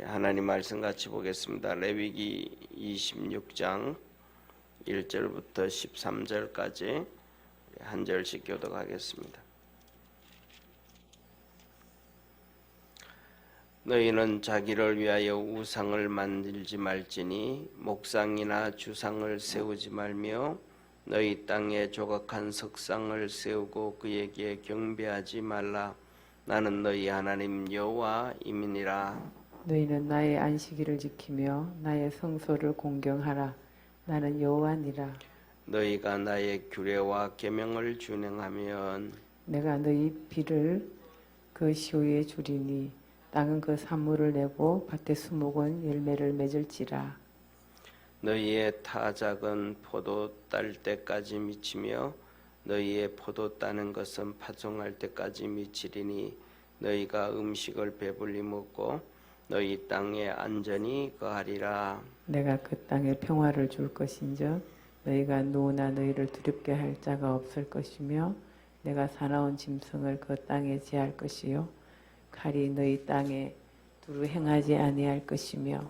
하나님 말씀 같이 보겠습니다. 레위기 26장 1절부터 13절까지 한 절씩 교독하겠습니다. 너희는 자기를 위하여 우상을 만들지 말지니 목상이나 주상을 세우지 말며 너희 땅에 조각한 석상을 세우고 그에게 경배하지 말라. 나는 너희 하나님 여호와임이니라. 너희는 나의 안식일을 지키며 나의 성소를 공경하라. 나는 여호와니라. 너희가 나의 규례와 계명을 준행하면 내가 너희 비를 그 시호에 주리니 땅은 그 산물을 내고 밭의 수목은 열매를 맺을지라. 너희의 타작은 포도 딸 때까지 미치며 너희의 포도 따는 것은 파종할 때까지 미치리니 너희가 음식을 배불리 먹고 너희 땅에 안전히 거하리라. 내가 그 땅에 평화를 줄 것인즉 너희가 누구나 너희를 두렵게 할 자가 없을 것이며 내가 사나운 짐승을 그 땅에 제할 것이요 칼이 너희 땅에 두루 행하지 아니할 것이며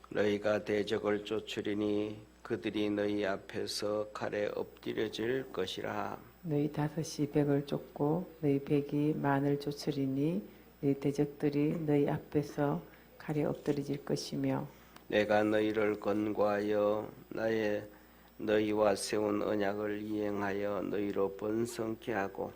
너희가 대적을 쫓으리니 그들이 너희 앞에서 칼에 엎드려질 것이라. 너희 다섯이 백을 쫓고 너희 백이 만을 쫓으리니 너희 대적들이 너희 앞에서 칼에 엎드려질 것이며 내가 너희를 권고하여 너희와 세운 언약을 이행하여 너희로 번성케 하고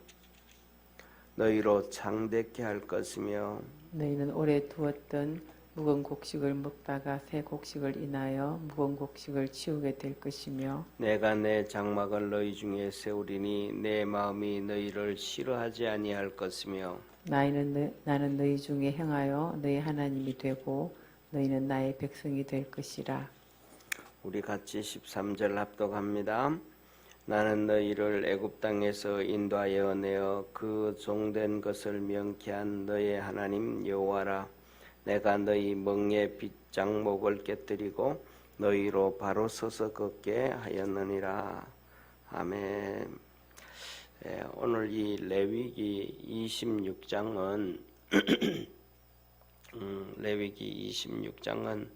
너희로 창대케 할 것이며 너희는 오래 두었던 묵은 곡식을 먹다가 새 곡식을 인하여 묵은 곡식을 치우게 될 것이며 내가 내 장막을 너희 중에 세우리니 내 마음이 너희를 싫어하지 아니할 것이며 나는 너희 중에 행하여 너희 하나님이 되고 너희는 나의 백성이 될 것이라. 우리 같이 13절 합독합니다. 나는 너희를 애굽 땅에서 인도하여 내어 그 종된 것을 명케한 너의 하나님 여호와라. 내가 너희 멍에 빗장목을 깨뜨리고 너희로 바로 서서 걷게 하였느니라. 아멘. 오늘 이 레위기 26장은 레위기 26장은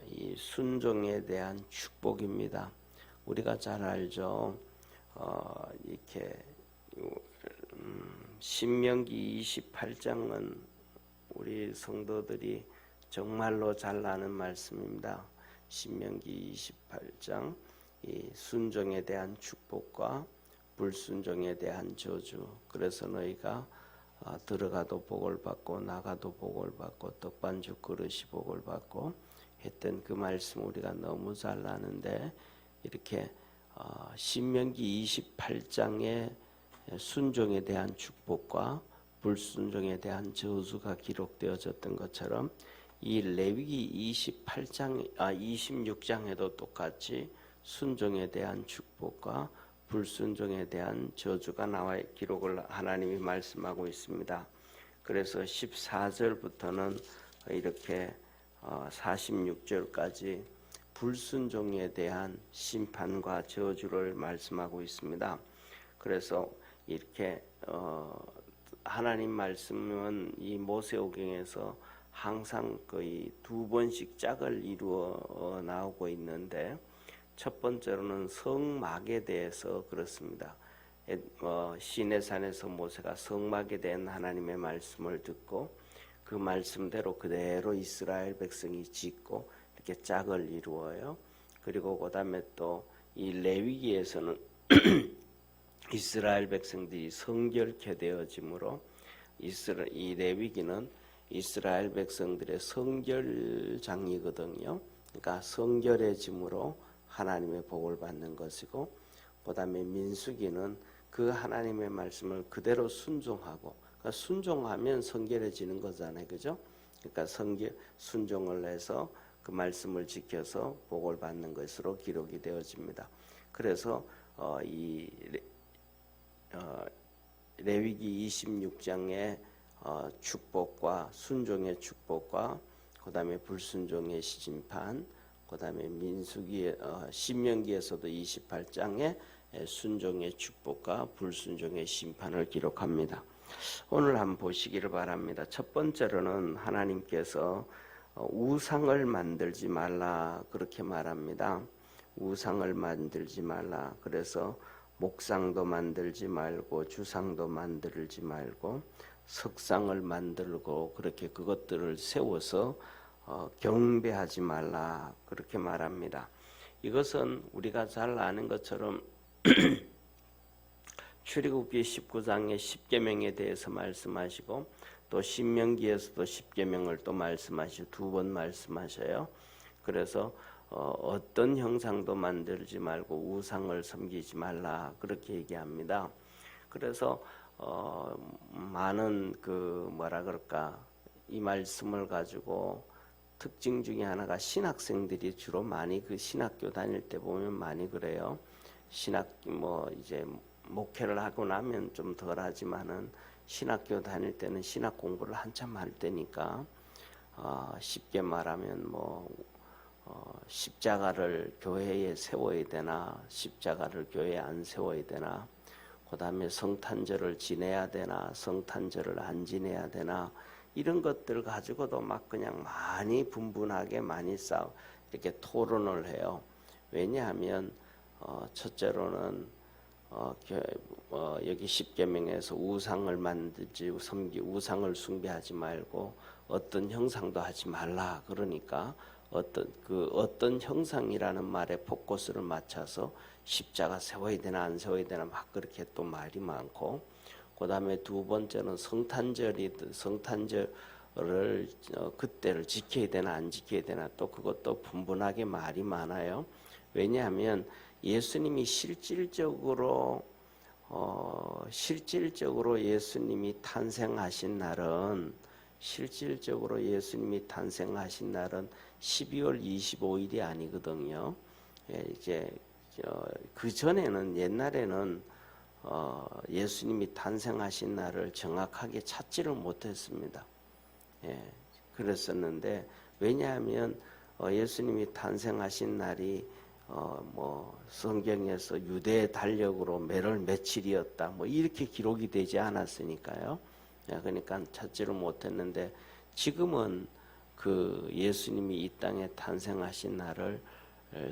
이 순종에 대한 축복입니다. 우리가 잘 알죠. 이렇게 신명기 28장은 우리 성도들이 정말로 잘 아는 말씀입니다. 신명기 28장 이 순종에 대한 축복과 불순종에 대한 저주. 그래서 너희가 들어가도 복을 받고 나가도 복을 받고 떡반죽 그릇이 복을 받고 했던 그 말씀 우리가 너무 잘 아는데 이렇게 신명기 28장의 순종에 대한 축복과 불순종에 대한 저주가 기록되어졌던 것처럼 이 레위기 26장에도 똑같이 순종에 대한 축복과 불순종에 대한 저주가 나와 기록을 하나님이 말씀하고 있습니다. 그래서 14절부터는 이렇게 46절까지 불순종에 대한 심판과 저주를 말씀하고 있습니다. 그래서 이렇게 하나님 말씀은 이 모세오경에서 항상 거의 두 번씩 짝을 이루어 나오고 있는데 첫 번째로는 성막에 대해서 그렇습니다. 시내산에서 모세가 성막에 대한 하나님의 말씀을 듣고 그 말씀대로 그대로 이스라엘 백성이 짓고 이렇게 짝을 이루어요. 그리고 그 다음에 또 이 레위기에서는 이스라엘 백성들이 성결케 되어지므로 이 레위기는 이스라엘 백성들의 성결장이거든요. 그러니까 성결해짐으로 하나님의 복을 받는 것이고, 그 다음에 민수기는 그 하나님의 말씀을 그대로 순종하고, 그러니까 순종하면 성결해지는 거잖아요, 그죠? 그러니까 순종을 해서 그 말씀을 지켜서 복을 받는 것으로 기록이 되어집니다. 그래서 이 레위기 26장의 축복과 순종의 축복과 그 다음에 불순종의 심판, 그 다음에 신명기에서도 28장에 순종의 축복과 불순종의 심판을 기록합니다. 오늘 한번 보시기를 바랍니다. 첫 번째로는 하나님께서 우상을 만들지 말라 그렇게 말합니다. 우상을 만들지 말라. 그래서 목상도 만들지 말고 주상도 만들지 말고 석상을 만들고 그렇게 그것들을 세워서 경배하지 말라 그렇게 말합니다. 이것은 우리가 잘 아는 것처럼 출애굽기 19장의 10계명에 대해서 말씀하시고 또 신명기에서도 10계명을 또 말씀하시고 두 번 말씀하셔요. 그래서 어떤 형상도 만들지 말고 우상을 섬기지 말라 그렇게 얘기합니다. 그래서 많은 그 뭐라 그럴까 이 말씀을 가지고 특징 중에 하나가 신학생들이 주로 많이 그 신학교 다닐 때 보면 많이 그래요. 신학 뭐 이제 목회를 하고 나면 좀 덜하지만은 신학교 다닐 때는 신학 공부를 한참 할 때니까 쉽게 말하면 뭐 십자가를 교회에 세워야 되나 십자가를 교회에 안 세워야 되나 그 다음에 성탄절을 지내야 되나 성탄절을 안 지내야 되나 이런 것들 가지고도 막 그냥 많이 분분하게 많이 이렇게 토론을 해요. 왜냐하면 첫째로는 여기 10계명에서 우상을 만들지 우상을 숭배하지 말고 어떤 형상도 하지 말라 그러니까 어떤 형상이라는 말에 포커스를 맞춰서 십자가 세워야 되나 안 세워야 되나 막 그렇게 또 말이 많고 그 다음에 두 번째는 성탄절을 그때를 지켜야 되나 안 지켜야 되나 또 그것도 분분하게 말이 많아요. 왜냐하면 예수님이 실질적으로 예수님이 탄생하신 날은 12월 25일이 아니거든요. 이제 그 전에는 옛날에는 예수님이 탄생하신 날을 정확하게 찾지를 못했습니다. 그랬었는데 왜냐하면 예수님이 탄생하신 날이 뭐 성경에서 유대 달력으로 매월 며칠이었다 뭐 이렇게 기록이 되지 않았으니까요. 그러니까 찾지를 못했는데 지금은 그 예수님이 이 땅에 탄생하신 날을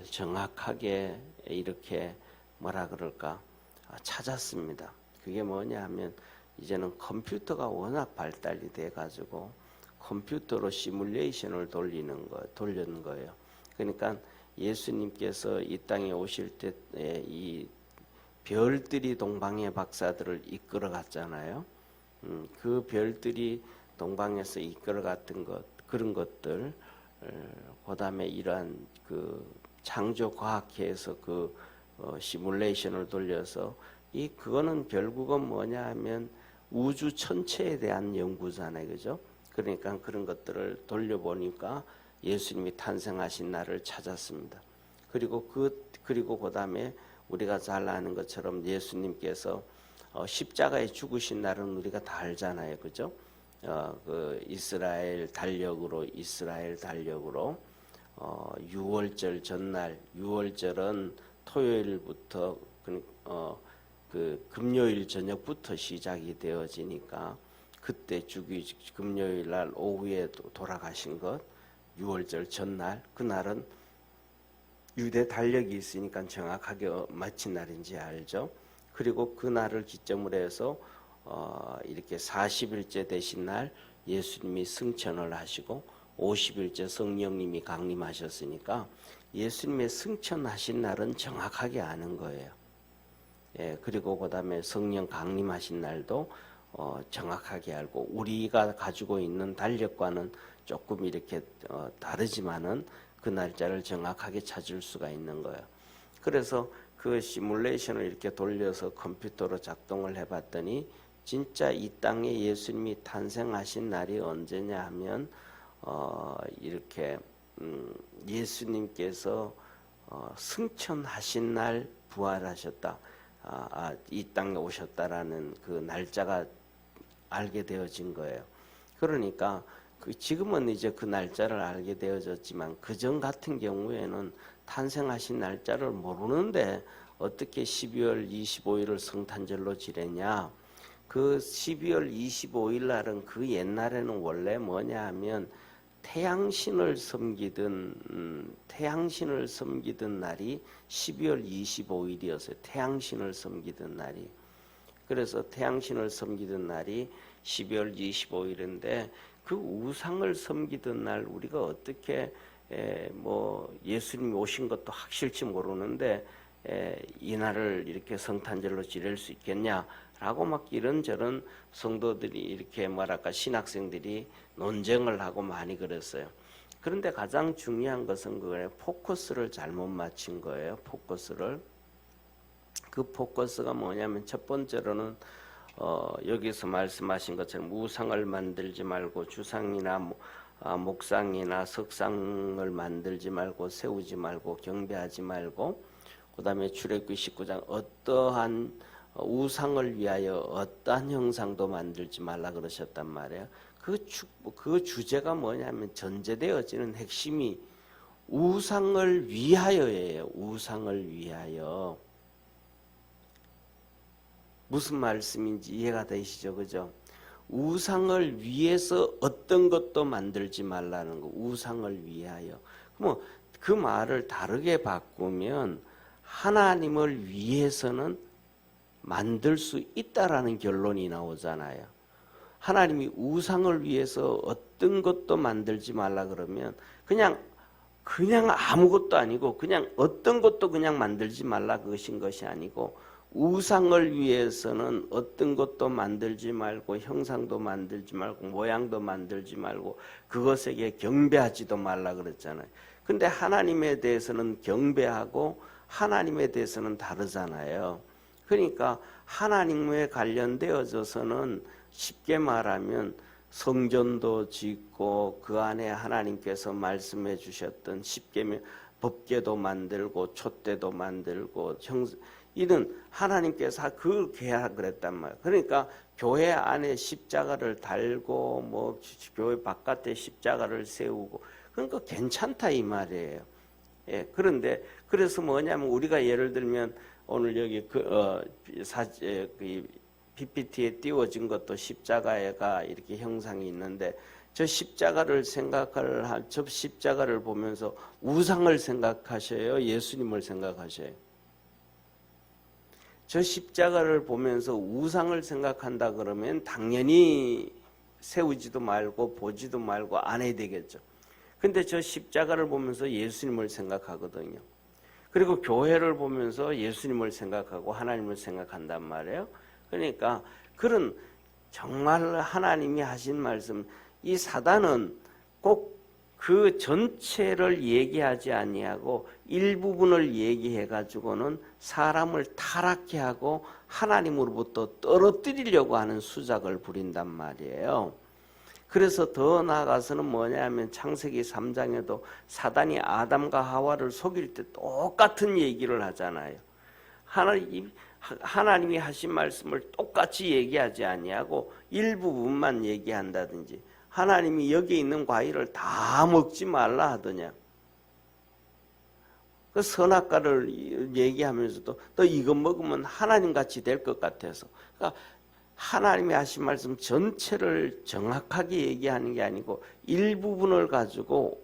정확하게 이렇게 뭐라 그럴까 찾았습니다. 그게 뭐냐 하면 이제는 컴퓨터가 워낙 발달이 돼 가지고 컴퓨터로 시뮬레이션을 돌리는 거예요. 그러니까 예수님께서 이 땅에 오실 때 이 별들이 동방의 박사들을 이끌어 갔잖아요. 그 별들이 동방에서 이끌어 갔던 그런 것들, 그다음에 이러한 그 창조 과학회에서 그 시뮬레이션을 돌려서 그거는 결국은 뭐냐 하면 우주 전체에 대한 연구잖아요, 그죠? 그러니까 그런 것들을 돌려보니까 예수님이 탄생하신 날을 찾았습니다. 그리고 그다음에 우리가 잘 아는 것처럼 예수님께서 십자가에 죽으신 날은 우리가 다 알잖아요, 그죠? 그 이스라엘 달력으로 6월절 전날, 6월절은 토요일부터 그 금요일 저녁부터 시작이 되어지니까 그때 금요일 날 오후에 돌아가신 것 6월절 전날 그날은 유대 달력이 있으니까 정확하게 마친 날인지 알죠. 그리고 그 날을 기점으로 해서 이렇게 40일째 되신 날 예수님이 승천을 하시고 50일째 성령님이 강림하셨으니까 예수님의 승천하신 날은 정확하게 아는 거예요. 그리고 그 다음에 성령 강림하신 날도 정확하게 알고 우리가 가지고 있는 달력과는 조금 이렇게 다르지만은 그 날짜를 정확하게 찾을 수가 있는 거예요. 그래서 그 시뮬레이션을 이렇게 돌려서 컴퓨터로 작동을 해봤더니 진짜 이 땅에 예수님이 탄생하신 날이 언제냐 하면 이렇게 예수님께서 승천하신 날 부활하셨다. 이 땅에 오셨다라는 그 날짜가 알게 되어진 거예요. 그러니까 지금은 이제 그 날짜를 알게 되어졌지만 그전 같은 경우에는 탄생하신 날짜를 모르는데 어떻게 12월 25일을 성탄절로 지내냐? 그 12월 25일 날은 그 옛날에는 원래 뭐냐 하면 태양신을 섬기던 날이 12월 25일이었어요. 태양신을 섬기던 날이. 그래서 태양신을 섬기던 날이 12월 25일인데 그 우상을 섬기던 날 우리가 어떻게 뭐 예수님이 오신 것도 확실치 모르는데 이 날을 이렇게 성탄절로 지낼 수 있겠냐라고 막 이런저런 성도들이 이렇게 뭐랄까 신학생들이 논쟁을 하고 많이 그랬어요. 그런데 가장 중요한 것은 그거예요. 포커스를 잘못 맞춘 거예요. 그 포커스가 뭐냐면 첫 번째로는 여기서 말씀하신 것처럼 우상을 만들지 말고 주상이나 목상이나 석상을 만들지 말고 세우지 말고 경배하지 말고 그 다음에 출애굽기 19장 어떠한 우상을 위하여 어떠한 형상도 만들지 말라 그러셨단 말이에요. 그 주제가 뭐냐면 전제되어지는 핵심이 우상을 위하여예요. 우상을 위하여. 무슨 말씀인지 이해가 되시죠? 그죠? 우상을 위해서 어떤 것도 만들지 말라는 거. 우상을 위하여. 그럼 그 말을 다르게 바꾸면 하나님을 위해서는 만들 수 있다라는 결론이 나오잖아요. 하나님이 우상을 위해서 어떤 것도 만들지 말라 그러면 그냥 아무것도 아니고 그냥 어떤 것도 그냥 만들지 말라 그것인 것이 아니고 우상을 위해서는 어떤 것도 만들지 말고 형상도 만들지 말고 모양도 만들지 말고 그것에게 경배하지도 말라 그랬잖아요. 근데 하나님에 대해서는 경배하고 하나님에 대해서는 다르잖아요. 그러니까 하나님에 관련되어져서는 쉽게 말하면 성전도 짓고 그 안에 하나님께서 말씀해 주셨던 십계명 법궤도 만들고 촛대도 만들고 이는 하나님께서 그 계약을 했단 말이에요. 그러니까 교회 안에 십자가를 달고 뭐 교회 바깥에 십자가를 세우고 그러니까 괜찮다 이 말이에요. 예, 그런데 그래서 뭐냐면 우리가 예를 들면 오늘 여기 PPT에 띄워진 것도 십자가가 이렇게 형상이 있는데 저 십자가를 저 십자가를 보면서 우상을 생각하셔요? 예수님을 생각하셔요? 저 십자가를 보면서 우상을 생각한다 그러면 당연히 세우지도 말고 보지도 말고 안 해야 되겠죠. 근데 저 십자가를 보면서 예수님을 생각하거든요. 그리고 교회를 보면서 예수님을 생각하고 하나님을 생각한단 말이에요. 그러니까 그런 정말 하나님이 하신 말씀, 이 사단은 꼭 그 전체를 얘기하지 아니하고 일부분을 얘기해 가지고는 사람을 타락케 하고 하나님으로부터 떨어뜨리려고 하는 수작을 부린단 말이에요. 그래서 더 나아가서는 뭐냐면 창세기 3장에도 사단이 아담과 하와를 속일 때 똑같은 얘기를 하잖아요. 하나님이 하신 말씀을 똑같이 얘기하지 아니하고 일부분만 얘기한다든지 하나님이 여기 있는 과일을 다 먹지 말라 하더냐. 그 선악과를 얘기하면서도 너 이거 먹으면 하나님같이 될 것 같아서. 그러니까 하나님이 하신 말씀 전체를 정확하게 얘기하는 게 아니고 일부분을 가지고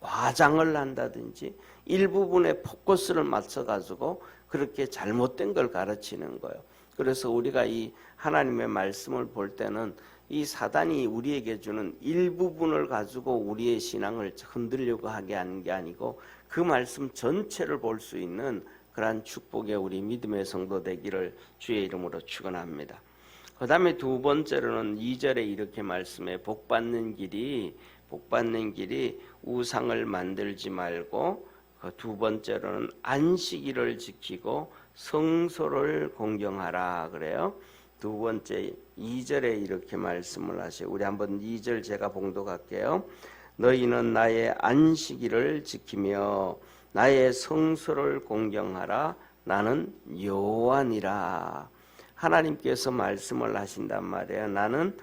과장을 한다든지 일부분에 포커스를 맞춰가지고 그렇게 잘못된 걸 가르치는 거예요. 그래서 우리가 이 하나님의 말씀을 볼 때는 이 사단이 우리에게 주는 일부분을 가지고 우리의 신앙을 흔들려고 하게 하는 게 아니고 그 말씀 전체를 볼 수 있는 그러한 축복의 우리 믿음의 성도 되기를 주의 이름으로 축원합니다. 그 다음에 두 번째로는 2절에 이렇게 말씀해 복받는 길이 우상을 만들지 말고 그 두 번째로는 안식일을 지키고 성소를 공경하라 그래요. 두 번째 2절에 이렇게 말씀을 하세요. 우리 한번 2절 제가 봉독할게요. 너희는 나의 안식일을 지키며 나의 성소를 공경하라. 나는 여호와니라. 하나님께서 말씀을 하신단 말이에요. 나는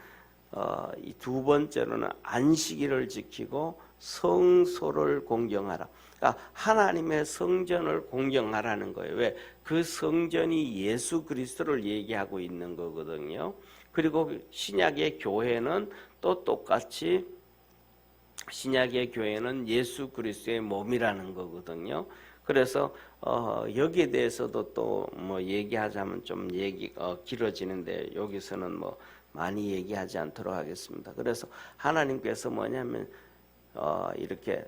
이 두 번째로는 안식일을 지키고 성소를 공경하라. 그러니까 하나님의 성전을 공경하라는 거예요. 왜? 그 성전이 예수 그리스도를 얘기하고 있는 거거든요. 그리고 신약의 교회는 또 똑같이 신약의 교회는 예수 그리스도의 몸이라는 거거든요. 그래서 여기에 대해서도 또 뭐 얘기하자면 좀 길어지는데 여기서는 뭐 많이 얘기하지 않도록 하겠습니다. 그래서 하나님께서 뭐냐면 이렇게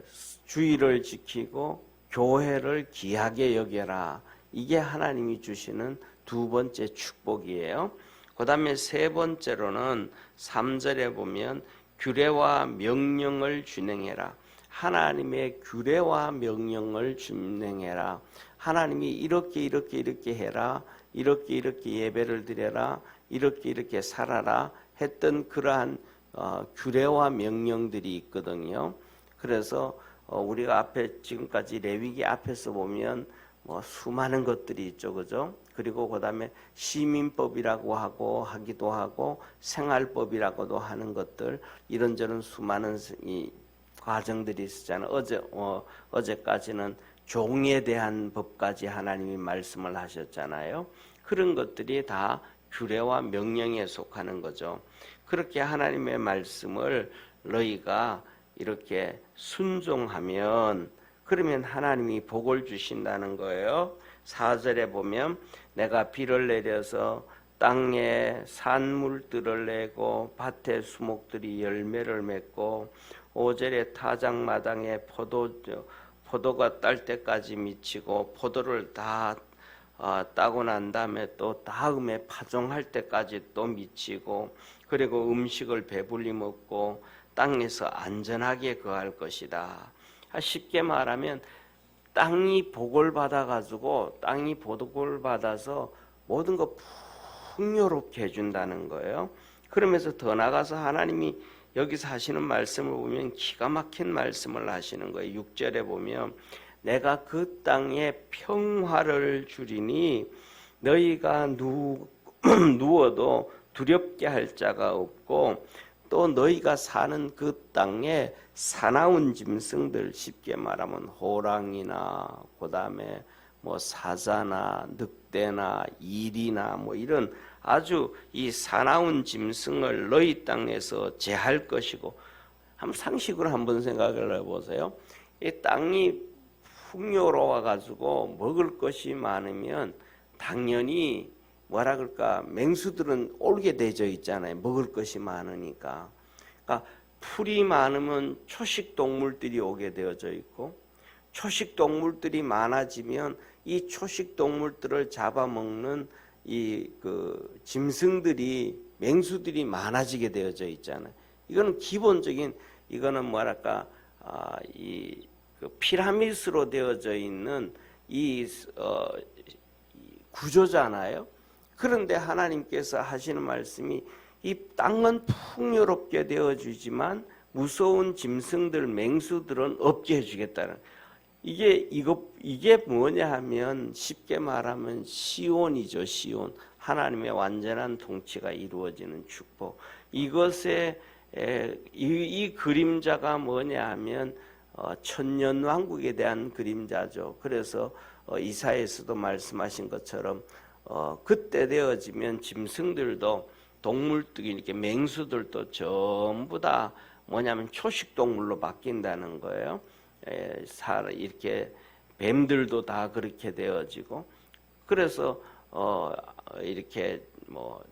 주의를 지키고 교회를 귀하게 여겨라. 이게 하나님이 주시는 두 번째 축복이에요. 그 다음에 세 번째로는 3절에 보면 규례와 명령을 준행해라. 하나님의 규례와 명령을 준행해라. 하나님이 이렇게 해라. 이렇게 예배를 드려라. 이렇게 살아라 했던 그러한 규례와 명령들이 있거든요. 그래서 우리가 앞에 지금까지 레위기 앞에서 보면 뭐 수많은 것들이 있죠, 그죠? 그리고 그다음에 시민법이라고 하기도 하고 생활법이라고도 하는 것들 이런저런 수많은 이 과정들이 있었잖아요. 어제까지는 종에 대한 법까지 하나님이 말씀을 하셨잖아요. 그런 것들이 다 규례와 명령에 속하는 거죠. 그렇게 하나님의 말씀을 너희가 이렇게 순종하면 그러면 하나님이 복을 주신다는 거예요. 4절에 보면 내가 비를 내려서 땅에 산물들을 내고 밭에 수목들이 열매를 맺고 5절에 타작마당에 포도가 딸 때까지 미치고 포도를 다 따고 난 다음에 또 다음에 파종할 때까지 또 미치고 그리고 음식을 배불리 먹고 땅에서 안전하게 거할 것이다. 쉽게 말하면 땅이 복을 받아가지고 땅이 복을 받아서 모든 거 풍요롭게 해준다는 거예요. 그러면서 더 나가서 하나님이 여기서 하시는 말씀을 보면 기가 막힌 말씀을 하시는 거예요. 6절에 보면 내가 그 땅에 평화를 주리니 너희가 누워도 두렵게 할 자가 없고 또 너희가 사는 그 땅에 사나운 짐승들 쉽게 말하면 호랑이나 그다음에 뭐 사자나 늑대나 이리나 뭐 이런 아주 이 사나운 짐승을 너희 땅에서 제할 것이고 한번 상식으로 한번 생각을 해보세요. 이 땅이 풍요로워 가지고 먹을 것이 많으면 당연히 뭐라 그럴까 맹수들은 올게 되어 있잖아요. 먹을 것이 많으니까. 그러니까 풀이 많으면 초식 동물들이 오게 되어져 있고 초식 동물들이 많아지면 이 초식 동물들을 잡아먹는 이 그 짐승들이 맹수들이 많아지게 되어져 있잖아요. 이거는 기본적인 이거는 뭐랄까 이 그 피라미드로 되어져 있는 이 구조잖아요. 그런데 하나님께서 하시는 말씀이 이 땅은 풍요롭게 되어주지만 무서운 짐승들, 맹수들은 없게 해주겠다는. 이게 뭐냐 하면 쉽게 말하면 시온이죠, 시온. 하나님의 완전한 통치가 이루어지는 축복. 이것의 이 그림자가 뭐냐 하면 천년왕국에 대한 그림자죠. 그래서 이사야에서도 말씀하신 것처럼 그때 되어지면 짐승들도 동물들이 이렇게 맹수들도 전부 다 뭐냐면 초식 동물로 바뀐다는 거예요. 이렇게 뱀들도 다 그렇게 되어지고 그래서 이렇게 뭐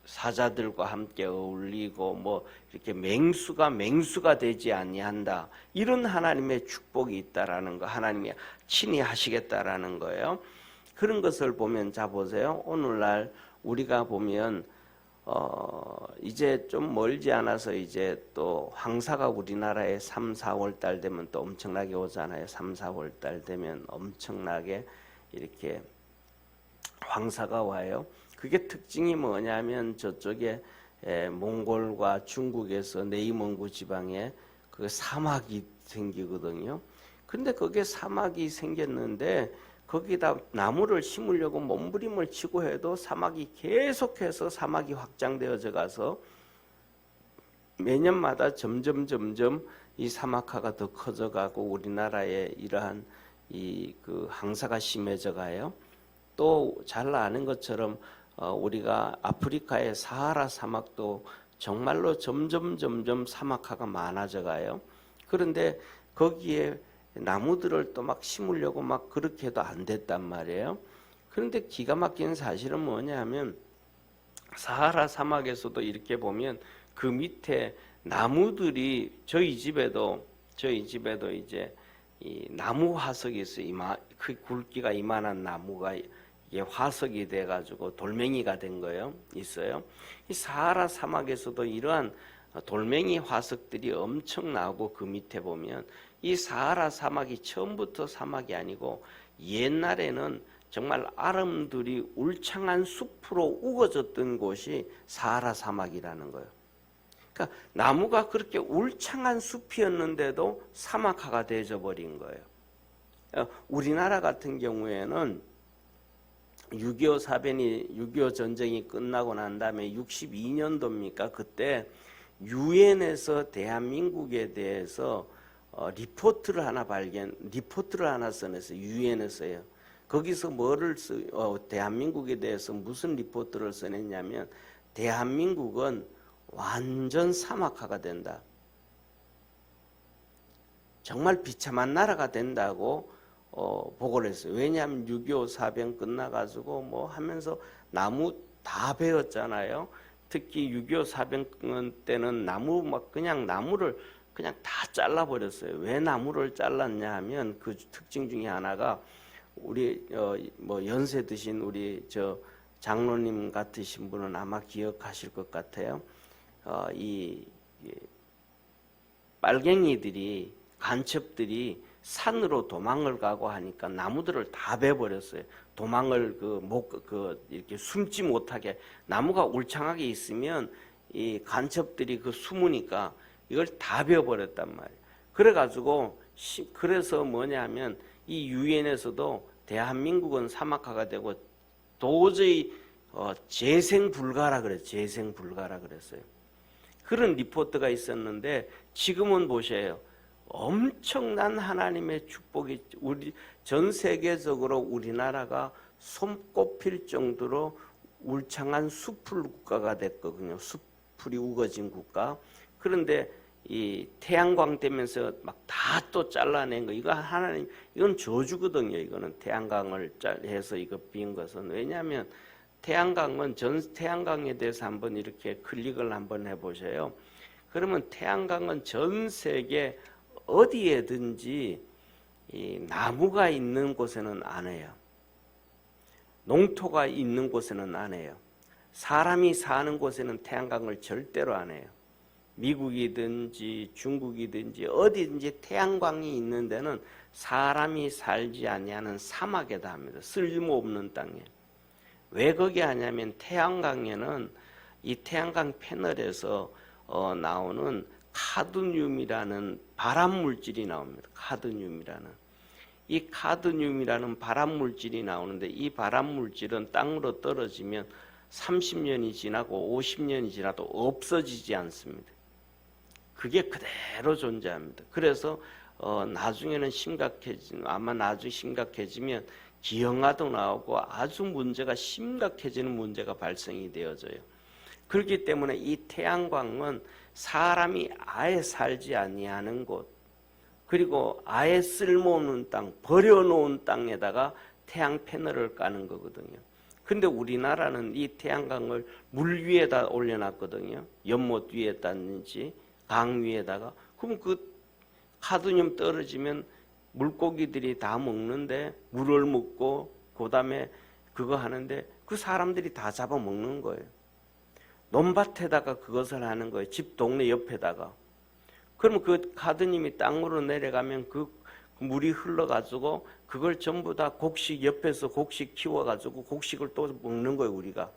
사자들과 함께 어울리고 뭐 이렇게 맹수가 되지 아니한다. 이런 하나님의 축복이 있다라는 거, 하나님이 친히 하시겠다라는 거예요. 그런 것을 보면 자 보세요. 오늘날 우리가 보면 이제 좀 멀지 않아서 이제 또 황사가 우리나라에 3, 4월 달 되면 또 엄청나게 오잖아요. 3, 4월 달 되면 엄청나게 이렇게 황사가 와요. 그게 특징이 뭐냐면 저쪽에 몽골과 중국에서 내이몽고 지방에 그 사막이 생기거든요. 근데 거기에 사막이 생겼는데 거기다 나무를 심으려고 몸부림을 치고 해도 사막이 계속해서 사막이 확장되어져 가서 매년마다 점점 이 사막화가 더 커져가고 우리나라의 이러한 이 그 황사가 심해져 가요. 또 잘 아는 것처럼 우리가 아프리카의 사하라 사막도 정말로 점점 사막화가 많아져 가요. 그런데 거기에 나무들을 또 막 심으려고 막 그렇게 해도 안 됐단 말이에요. 그런데 기가 막힌 사실은 뭐냐면 사하라 사막에서도 이렇게 보면 그 밑에 나무들이 저희 집에도 이제 이 나무 화석이 있어요. 그 굵기가 이만한 나무가 이게 화석이 돼 가지고 돌멩이가 된 거예요. 있어요. 이 사하라 사막에서도 이러한 돌멩이 화석들이 엄청 나오고 그 밑에 보면 이 사하라 사막이 처음부터 사막이 아니고 옛날에는 정말 아름들이 울창한 숲으로 우거졌던 곳이 사하라 사막이라는 거예요. 그러니까 나무가 그렇게 울창한 숲이었는데도 사막화가 되어져 버린 거예요. 우리나라 같은 경우에는 6.25 전쟁이 끝나고 난 다음에 62년도입니까? 그때 유엔에서 대한민국에 대해서 리포트를 하나 써냈어요. 유엔에서요. 거기서 대한민국에 대해서 무슨 리포트를 써냈냐면 대한민국은 완전 사막화가 된다. 정말 비참한 나라가 된다고 보고를 했어요. 왜냐하면 6.25 사병 끝나가지고 뭐 하면서 나무 다 베었잖아요. 특히 6.25 사병 때는 나무를 그냥 다 잘라버렸어요. 왜 나무를 잘랐냐 하면 그 특징 중에 하나가 우리 뭐 연세 드신 우리 장로님 같으신 분은 아마 기억하실 것 같아요. 이 빨갱이들이 간첩들이 산으로 도망을 가고 하니까 나무들을 다 베버렸어요. 도망을 이렇게 숨지 못하게 나무가 울창하게 있으면 이 간첩들이 숨으니까 이걸 다 베어버렸단 말이에요. 그래서 뭐냐면 이 유엔에서도 대한민국은 사막화가 되고 도저히 재생 불가라 그랬어요. 그런 리포트가 있었는데 지금은 보세요. 엄청난 하나님의 축복이 전 세계적으로 우리나라가 손꼽힐 정도로 울창한 숲풀 국가가 됐거든요. 숲풀이 우거진 국가. 그런데 이 태양광 때면서 막 다 또 잘라낸 거 이건 저주거든요. 이거는 태양광을 해서 이거 빈 것은. 왜냐하면 태양광에 대해서 한번 이렇게 클릭을 한번 해보세요. 그러면 태양광은 전 세계 어디에든지 이 나무가 있는 곳에는 안 해요. 농토가 있는 곳에는 안 해요. 사람이 사는 곳에는 태양광을 절대로 안 해요. 미국이든지 중국이든지 어디든지 태양광이 있는 데는 사람이 살지 아니하는 사막에다 합니다. 쓸모없는 땅에. 왜 거기 하냐면 태양광에는 이 태양광 패널에서 나오는 카드뮴이라는 발암물질이 나옵니다. 이 카드뮴이라는 발암물질이 나오는데 이 발암물질은 땅으로 떨어지면 30년이 지나고 50년이 지나도 없어지지 않습니다. 그게 그대로 존재합니다. 그래서 나중에 심각해지면 기형아도 나오고 아주 문제가 심각해지는 문제가 발생이 되어져요. 그렇기 때문에 이 태양광은 사람이 아예 살지 아니하는 곳, 그리고 아예 쓸모없는 땅, 버려놓은 땅에다가 태양 패널을 까는 거거든요. 근데 우리나라는 이 태양광을 물 위에다 올려놨거든요. 연못 위에다든지 강 위에다가. 그럼 그 카드뮴 떨어지면 물고기들이 다 먹는데 물을 먹고 그다음에 그거 하는데 그 사람들이 다 잡아먹는 거예요. 논밭에다가 그것을 하는 거예요. 집 동네 옆에다가. 그러면 그 카드뮴이 땅으로 내려가면 그 물이 흘러가지고 그걸 전부 다 옆에서 곡식 키워가지고 곡식을 또 먹는 거예요, 우리가.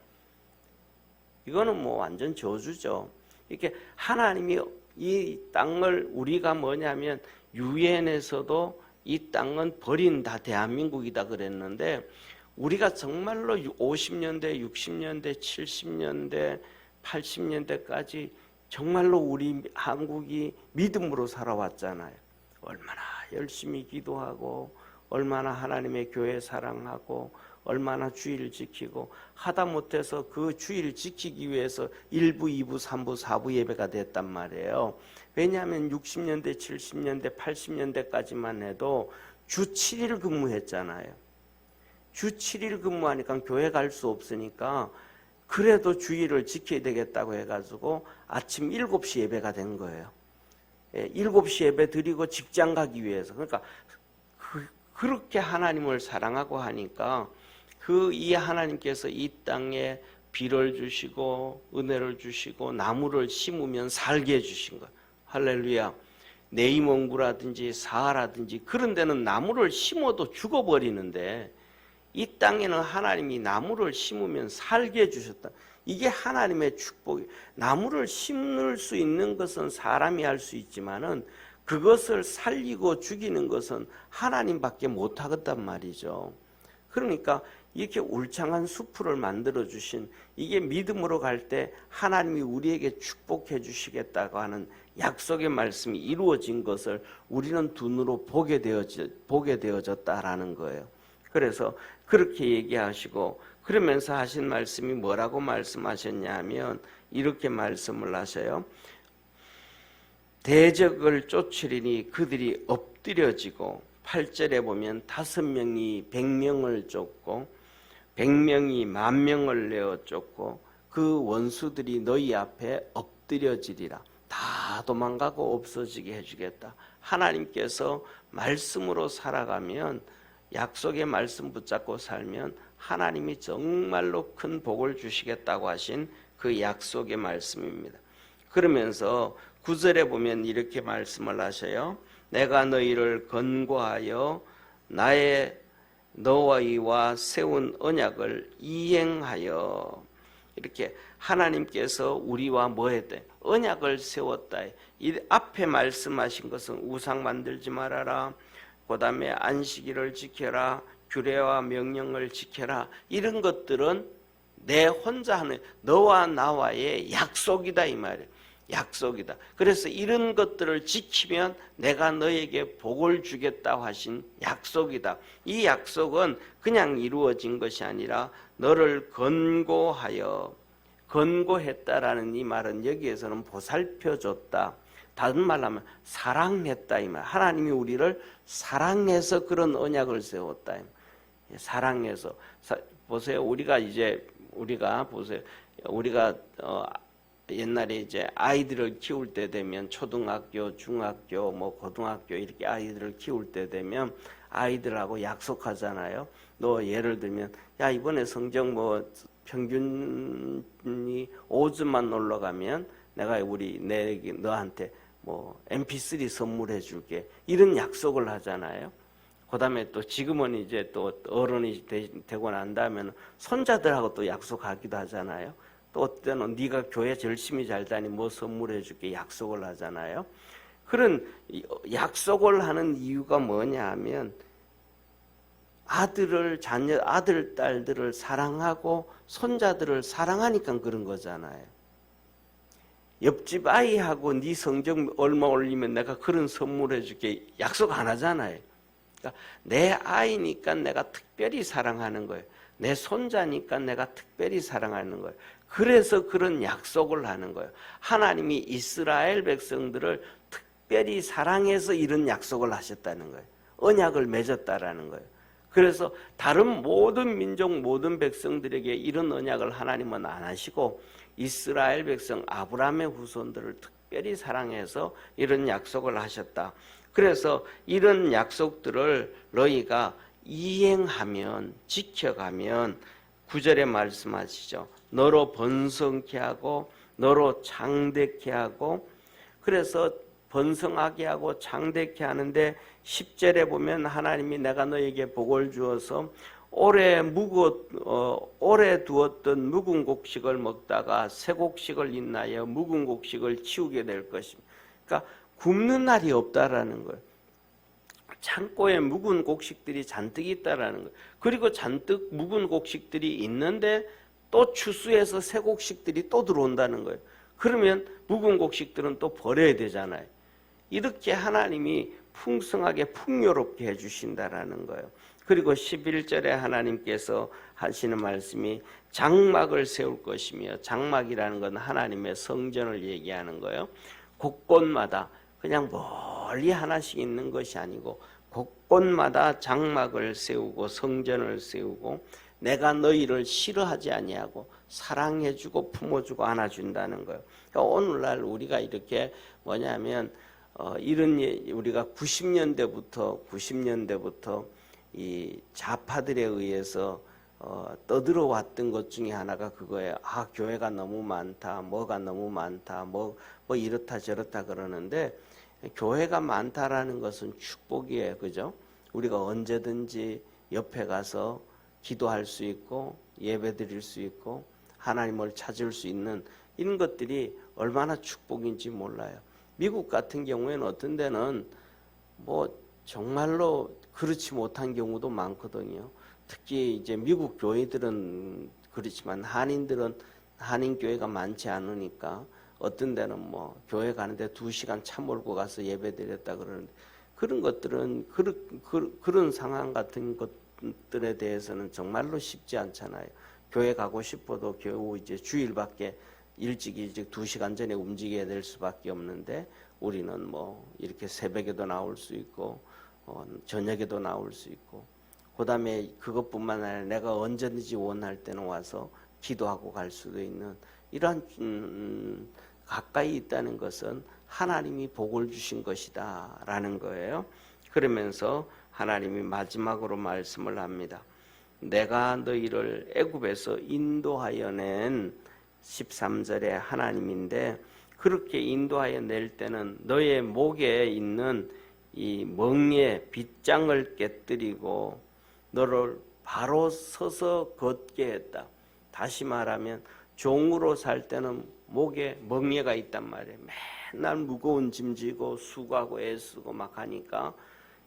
이거는 뭐 완전 저주죠. 이렇게 하나님이 이 땅을 우리가 뭐냐면 유엔에서도 이 땅은 버린다, 대한민국이다 그랬는데 우리가 정말로 50년대, 60년대, 70년대, 80년대까지 정말로 우리 한국이 믿음으로 살아왔잖아요. 얼마나 열심히 기도하고 얼마나 하나님의 교회 사랑하고 얼마나 주일 지키고 하다 못해서 그 주일 지키기 위해서 1부, 2부, 3부, 4부 예배가 됐단 말이에요. 왜냐하면 60년대, 70년대, 80년대까지만 해도 주 7일 근무했잖아요. 주 7일 근무하니까 교회 갈 수 없으니까 그래도 주일을 지켜야 되겠다고 해가지고 아침 7시 예배가 된 거예요. 7시 예배 드리고 직장 가기 위해서. 그러니까 그렇게 하나님을 사랑하고 하니까 이 하나님께서 이 땅에 비를 주시고 은혜를 주시고 나무를 심으면 살게 해주신 거예요. 할렐루야. 네이몽구라든지 사하라든지 그런 데는 나무를 심어도 죽어버리는데 이 땅에는 하나님이 나무를 심으면 살게 해주셨다. 이게 하나님의 축복이에요. 나무를 심을 수 있는 것은 사람이 할 수 있지만은 그것을 살리고 죽이는 것은 하나님밖에 못하겠단 말이죠. 그러니까 이렇게 울창한 숲을 만들어 주신 이게 믿음으로 갈 때 하나님이 우리에게 축복해 주시겠다고 하는 약속의 말씀이 이루어진 것을 우리는 눈으로 보게 되어졌다라는 거예요. 그래서 그렇게 얘기하시고 그러면서 하신 말씀이 뭐라고 말씀하셨냐면 이렇게 말씀을 하셔요. 대적을 쫓으리니 그들이 엎드려지고 8절에 보면 5명이 100명을 쫓고 100명이 10,000명을 내어 쫓고 그 원수들이 너희 앞에 엎드려지리라. 다 도망가고 없어지게 해주겠다. 하나님께서 말씀으로 살아가면 약속의 말씀 붙잡고 살면 하나님이 정말로 큰 복을 주시겠다고 하신 그 약속의 말씀입니다. 그러면서 9절에 보면 이렇게 말씀을 하셔요. 내가 너희를 권고하여 나의 너희와 세운 언약을 이행하여 이렇게 하나님께서 우리와 뭐 했대? 언약을 세웠다. 이 앞에 말씀하신 것은 우상 만들지 말아라. 그 다음에 안식일을 지켜라. 규례와 명령을 지켜라. 이런 것들은 내 혼자 하는 너와 나와의 약속이다 이 말이에요. 약속이다. 그래서 이런 것들을 지키면 내가 너에게 복을 주겠다고 하신 약속이다. 이 약속은 그냥 이루어진 것이 아니라 너를 권고했다라는 이 말은 여기에서는 보살펴줬다. 다른 말로 하면 사랑했다 이 말. 하나님이 우리를 사랑해서 그런 언약을 세웠다. 사랑해서 보세요. 우리가 옛날에 이제 아이들을 키울 때 되면 초등학교, 중학교, 뭐 고등학교 이렇게 아이들을 키울 때 되면 아이들하고 약속하잖아요. 너 예를 들면 야 이번에 성적 뭐 평균이 5점만 올라가면 내가 너한테 뭐 MP3 선물해 줄게. 이런 약속을 하잖아요. 그 다음에 또 지금은 이제 또 어른이 되고 난 다음에는 손자들하고 또 약속하기도 하잖아요. 또 어때는 네가 교회 열심히 잘 다니 뭐 선물해 줄게 약속을 하잖아요. 그런 약속을 하는 이유가 뭐냐 하면 아들, 딸들을 사랑하고 손자들을 사랑하니까 그런 거잖아요. 옆집 아이하고 네 성적 얼마 올리면 내가 그런 선물해 줄게 약속 안 하잖아요. 그러니까 내 아이니까 내가 특별히 사랑하는 거예요. 내 손자니까 내가 특별히 사랑하는 거예요. 그래서 그런 약속을 하는 거예요. 하나님이 이스라엘 백성들을 특별히 사랑해서 이런 약속을 하셨다는 거예요. 언약을 맺었다라는 거예요. 그래서 다른 모든 민족 모든 백성들에게 이런 언약을 하나님은 안 하시고 이스라엘 백성 아브라함의 후손들을 특별히 사랑해서 이런 약속을 하셨다. 그래서 이런 약속들을 너희가 이행하면 지켜가면 9절에 말씀하시죠. 너로 번성케 하고 너로 장대케 하고 그래서 번성하게 하고 장대케 하는데 10절에 보면 하나님이 내가 너에게 복을 주어서 오래 두었던 묵은 곡식을 먹다가 새 곡식을 인하여 묵은 곡식을 치우게 될 것입니다. 그러니까 굶는 날이 없다라는 거예요. 창고에 묵은 곡식들이 잔뜩 있다라는 거예요. 그리고 잔뜩 묵은 곡식들이 있는데 또 추수해서 새 곡식들이 또 들어온다는 거예요. 그러면 묵은 곡식들은 또 버려야 되잖아요. 이렇게 하나님이 풍성하게 풍요롭게 해주신다라는 거예요. 그리고 11절에 하나님께서 하시는 말씀이 장막을 세울 것이며, 장막이라는 건 하나님의 성전을 얘기하는 거예요. 곳곳마다 그냥 멀리 하나씩 있는 것이 아니고 곳곳마다 장막을 세우고 성전을 세우고, 내가 너희를 싫어하지 아니하고 사랑해주고 품어주고 안아준다는 거예요. 그러니까 오늘날 우리가 이렇게 뭐냐면 이런 우리가 90년대부터 이 좌파들에 의해서 떠들어 왔던 것 중에 하나가 그거예요. 아, 교회가 너무 많다, 뭐가 너무 많다, 뭐 이렇다 저렇다 그러는데, 교회가 많다라는 것은 축복이에요. 그죠? 우리가 언제든지 옆에 가서 기도할 수 있고 예배 드릴 수 있고 하나님을 찾을 수 있는 이런 것들이 얼마나 축복인지 몰라요. 미국 같은 경우에는 어떤 데는 뭐 정말로 그렇지 못한 경우도 많거든요. 특히 이제 미국 교회들은 그렇지만 한인 교회가 많지 않으니까 어떤 데는 뭐 교회 가는데 2시간 차 몰고 가서 예배 드렸다 그러는데, 그런 것들은 그런 상황 같은 것들에 대해서는 정말로 쉽지 않잖아요. 교회 가고 싶어도 겨우 이제 주일밖에 일찍 2시간 전에 움직여야 될 수밖에 없는데, 우리는 뭐 이렇게 새벽에도 나올 수 있고 저녁에도 나올 수 있고, 그 다음에 그것뿐만 아니라 내가 언제든지 원할 때는 와서 기도하고 갈 수도 있는 이러한 가까이 있다는 것은 하나님이 복을 주신 것이다 라는 거예요. 그러면서 하나님이 마지막으로 말씀을 합니다. 내가 너희를 애굽에서 인도하여 낸 13절의 하나님인데, 그렇게 인도하여 낼 때는 너의 목에 있는 이 멍에 빗장을 깨뜨리고 너를 바로 서서 걷게 했다. 다시 말하면 종으로 살 때는 목에 멍에가 있단 말이에요. 맨날 무거운 짐 지고 수고하고 애쓰고 막 하니까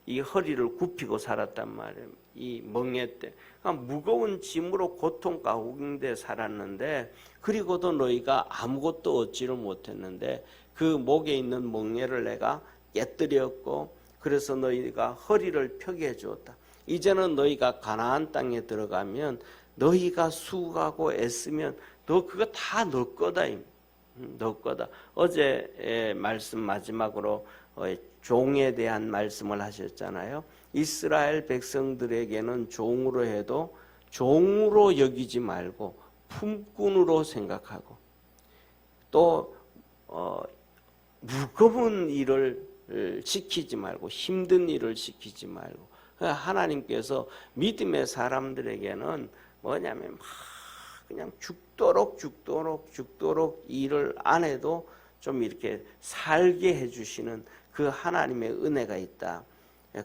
이 허리를 굽히고 살았단 말이에요. 이 멍에 때. 그러니까 무거운 짐으로 고통 가운데 살았는데, 그리고도 너희가 아무것도 얻지를 못했는데 그 목에 있는 멍에를 내가 깨뜨렸고, 그래서 너희가 허리를 펴게 해주었다. 이제는 너희가 가나안 땅에 들어가면 너희가 수고하고 애쓰면 너 그거 다 너 거다. 너 거다. 어제 말씀 마지막으로 종에 대한 말씀을 하셨잖아요. 이스라엘 백성들에게는 종으로 해도 종으로 여기지 말고 품꾼으로 생각하고, 또 무거운 일을 시키지 말고 힘든 일을 시키지 말고, 하나님께서 믿음의 사람들에게는 뭐냐면 막 그냥 죽도록 일을 안 해도 좀 이렇게 살게 해주시는 그 하나님의 은혜가 있다.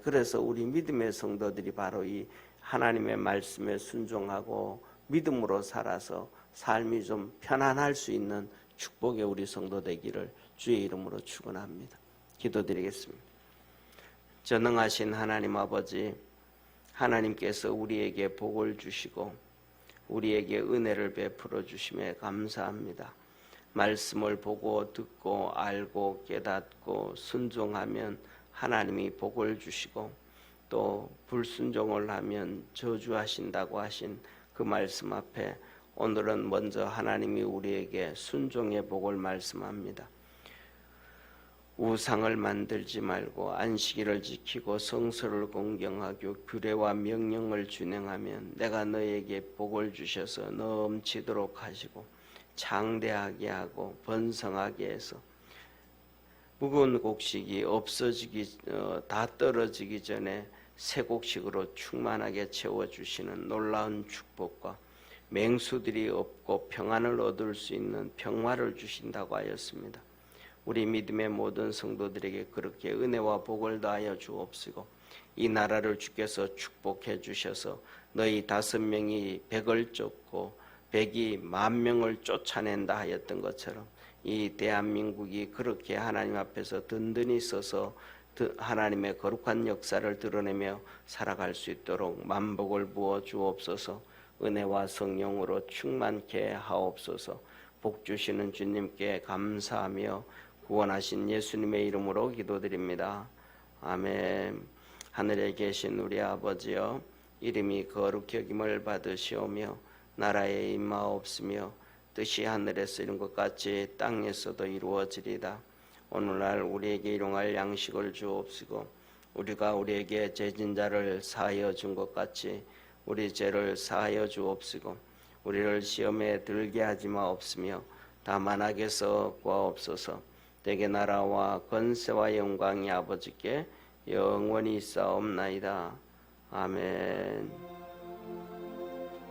그래서 우리 믿음의 성도들이 바로 이 하나님의 말씀에 순종하고 믿음으로 살아서 삶이 좀 편안할 수 있는 축복의 우리 성도 되기를 주의 이름으로 축원합니다. 기도드리겠습니다. 전능하신 하나님 아버지, 하나님께서 우리에게 복을 주시고 우리에게 은혜를 베풀어 주심에 감사합니다. 말씀을 보고 듣고 알고 깨닫고 순종하면 하나님이 복을 주시고, 또 불순종을 하면 저주하신다고 하신 그 말씀 앞에 오늘은 먼저 하나님이 우리에게 순종의 복을 말씀합니다. 우상을 만들지 말고 안식일을 지키고 성서를 공경하고 규례와 명령을 준행하면 내가 너에게 복을 주셔서 넘치도록 하시고 장대하게 하고 번성하게 해서 묵은 곡식이 없어지기 다 떨어지기 전에 새 곡식으로 충만하게 채워주시는 놀라운 축복과 맹수들이 없고 평안을 얻을 수 있는 평화를 주신다고 하였습니다. 우리 믿음의 모든 성도들에게 그렇게 은혜와 복을 다하여 주옵시고, 이 나라를 주께서 축복해 주셔서 너희 5명이 100을 쫓고 100이 10,000명을 쫓아낸다 하였던 것처럼 이 대한민국이 그렇게 하나님 앞에서 든든히 서서 하나님의 거룩한 역사를 드러내며 살아갈 수 있도록 만복을 부어 주옵소서. 은혜와 성령으로 충만케 하옵소서. 복 주시는 주님께 감사하며 구원하신 예수님의 이름으로 기도드립니다. 아멘. 하늘에 계신 우리 아버지여, 이름이 거룩히 여김을 받으시오며 나라에 임하옵시며 뜻이 하늘에서 이룬 것 같이 땅에서도 이루어지리다. 오늘날 우리에게 일용할 양식을 주옵시고 우리가 우리에게 죄진 자를 사하여 준 것 같이 우리 죄를 사하여 주옵시고 우리를 시험에 들게 하지 마옵시며 다만 악에서 구하옵소서. 대개 나라와 권세와 영광이 아버지께 영원히 있사옵나이다. 아멘.